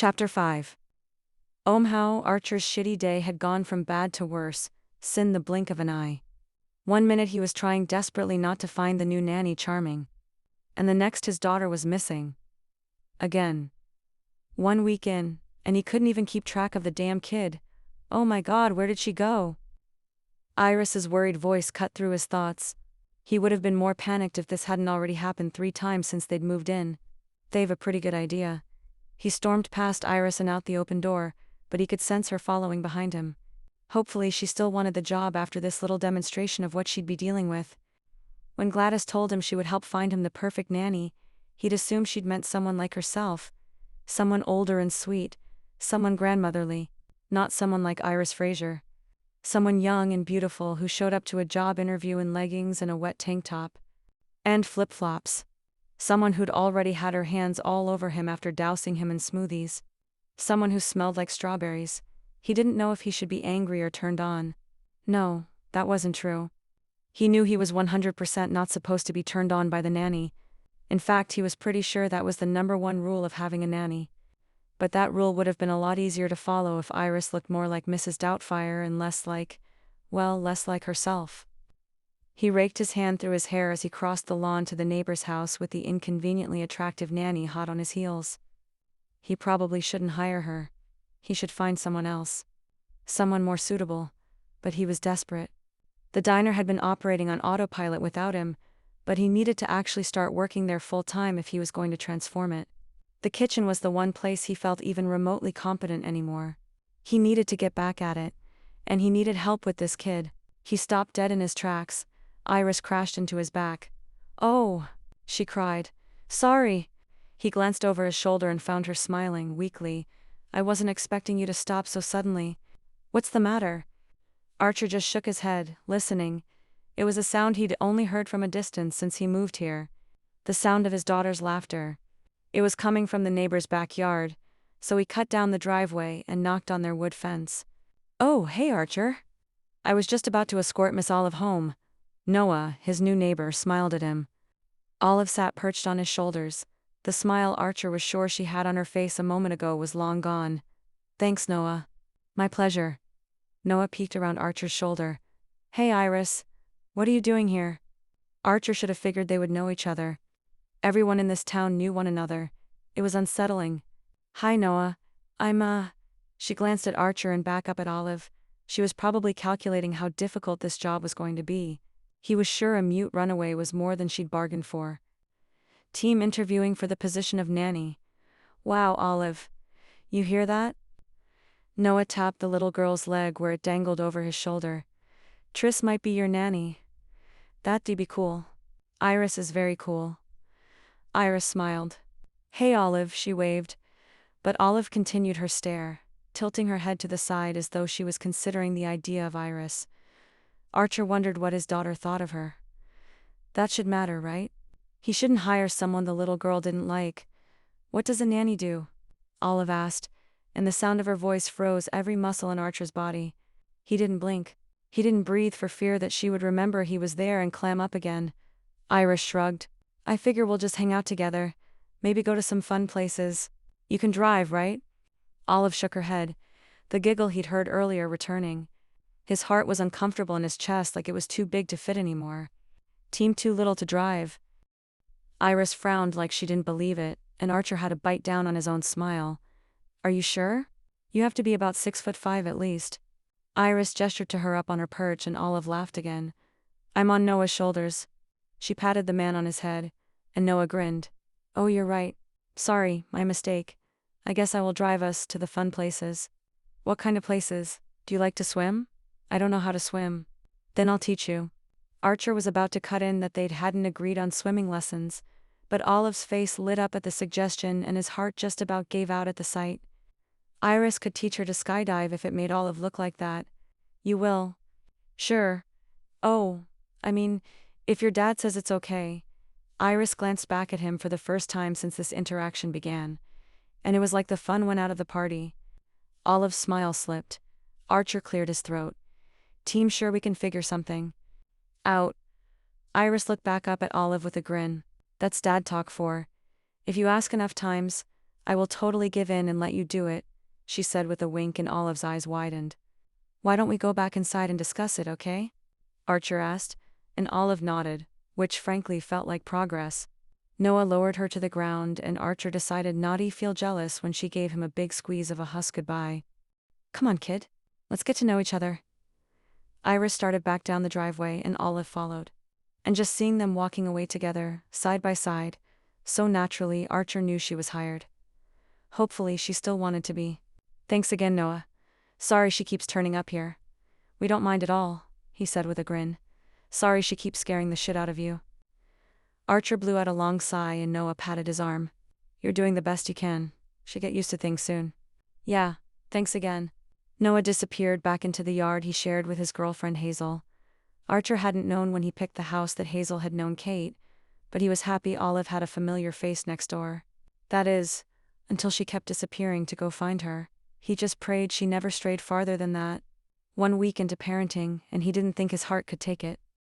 Chapter 5. How Archer's shitty day had gone from bad to worse, in the blink of an eye. One minute he was trying desperately not to find the new nanny charming. And the next his daughter was missing. Again. 1 week in, and he couldn't even keep track of the damn kid. Oh my God, where did she go? Iris's worried voice cut through his thoughts. He would have been more panicked if this hadn't already happened 3 times since they'd moved in. They've a pretty good idea. He stormed past Iris and out the open door, but he could sense her following behind him. Hopefully she still wanted the job after this little demonstration of what she'd be dealing with. When Gladys told him she would help find him the perfect nanny, he'd assumed she'd meant someone like herself. Someone older and sweet, someone grandmotherly, not someone like Iris Fraser. Someone young and beautiful who showed up to a job interview in leggings and a wet tank top. And flip-flops. Someone who'd already had her hands all over him after dousing him in smoothies. Someone who smelled like strawberries. He didn't know if he should be angry or turned on. No, that wasn't true. He knew he was 100% not supposed to be turned on by the nanny. In fact, he was pretty sure that was the #1 rule of having a nanny. But that rule would have been a lot easier to follow if Iris looked more like Mrs. Doubtfire and less like herself. He raked his hand through his hair as he crossed the lawn to the neighbor's house with the inconveniently attractive nanny hot on his heels. He probably shouldn't hire her. He should find someone else. Someone more suitable. But he was desperate. The diner had been operating on autopilot without him, but he needed to actually start working there full-time if he was going to transform it. The kitchen was the one place he felt even remotely competent anymore. He needed to get back at it. And he needed help with this kid. He stopped dead in his tracks. Iris crashed into his back. "Oh," she cried. "Sorry." He glanced over his shoulder and found her smiling, weakly. "I wasn't expecting you to stop so suddenly. What's the matter?" Archer just shook his head, listening. It was a sound he'd only heard from a distance since he moved here. The sound of his daughter's laughter. It was coming from the neighbor's backyard, so he cut down the driveway and knocked on their wood fence. "Oh, hey Archer. I was just about to escort Miss Olive home." Noah, his new neighbor, smiled at him. Olive sat perched on his shoulders. The smile Archer was sure she had on her face a moment ago was long gone. "Thanks, Noah." "My pleasure." Noah peeked around Archer's shoulder. "Hey Iris. What are you doing here?" Archer should have figured they would know each other. Everyone in this town knew one another. It was unsettling. "Hi Noah. She glanced at Archer and back up at Olive. She was probably calculating how difficult this job was going to be. He was sure a mute runaway was more than she'd bargained for. "Team interviewing for the position of nanny. Wow, Olive. You hear that?" Noah tapped the little girl's leg where it dangled over his shoulder. "Triss might be your nanny. That'd be cool. Iris is very cool." Iris smiled. "Hey Olive," she waved. But Olive continued her stare, tilting her head to the side as though she was considering the idea of Iris. Archer wondered what his daughter thought of her. That should matter, right? He shouldn't hire someone the little girl didn't like. "What does a nanny do?" Olive asked, and the sound of her voice froze every muscle in Archer's body. He didn't blink. He didn't breathe for fear that she would remember he was there and clam up again. Iris shrugged. "I figure we'll just hang out together. Maybe go to some fun places. You can drive, right?" Olive shook her head, the giggle he'd heard earlier returning. His heart was uncomfortable in his chest, like it was too big to fit anymore. "Team too little to drive." Iris frowned like she didn't believe it, and Archer had to bite down on his own smile. "Are you sure? You have to be about 6'5" at least." Iris gestured to her up on her perch and Olive laughed again. "I'm on Noah's shoulders." She patted the man on his head, and Noah grinned. "Oh, you're right. Sorry, my mistake. I guess I will drive us to the fun places." "What kind of places? Do you like to swim?" "I don't know how to swim." "Then I'll teach you." Archer was about to cut in that they hadn't agreed on swimming lessons, but Olive's face lit up at the suggestion and his heart just about gave out at the sight. Iris could teach her to skydive if it made Olive look like that. "You will?" "Sure. Oh, if your dad says it's okay." Iris glanced back at him for the first time since this interaction began, and it was like the fun went out of the party. Olive's smile slipped. Archer cleared his throat. "Team sure we can figure something out." Iris looked back up at Olive with a grin. "That's dad talk for. If you ask enough times, I will totally give in and let you do it, she said with a wink, and Olive's eyes widened. Why don't we go back inside and discuss it, okay? Archer asked, and Olive nodded, which frankly felt like progress. Noah lowered her to the ground, and Archer decided not to feel jealous when she gave him a big squeeze of a husk goodbye. Come on, kid. Let's get to know each other. Iris started back down the driveway, and Olive followed. And just seeing them walking away together, side by side, so naturally, Archer knew she was hired. Hopefully, she still wanted to be. Thanks again, Noah. Sorry she keeps turning up here. We don't mind at all, he said with a grin. Sorry she keeps scaring the shit out of you. Archer blew out a long sigh, and Noah patted his arm. You're doing the best you can. Should get used to things soon. Yeah, thanks again. Noah disappeared back into the yard he shared with his girlfriend Hazel. Archer hadn't known when he picked the house that Hazel had known Kate, but he was happy Olive had a familiar face next door. That is, until she kept disappearing to go find her. He just prayed she never strayed farther than that. 1 week into parenting, and he didn't think his heart could take it.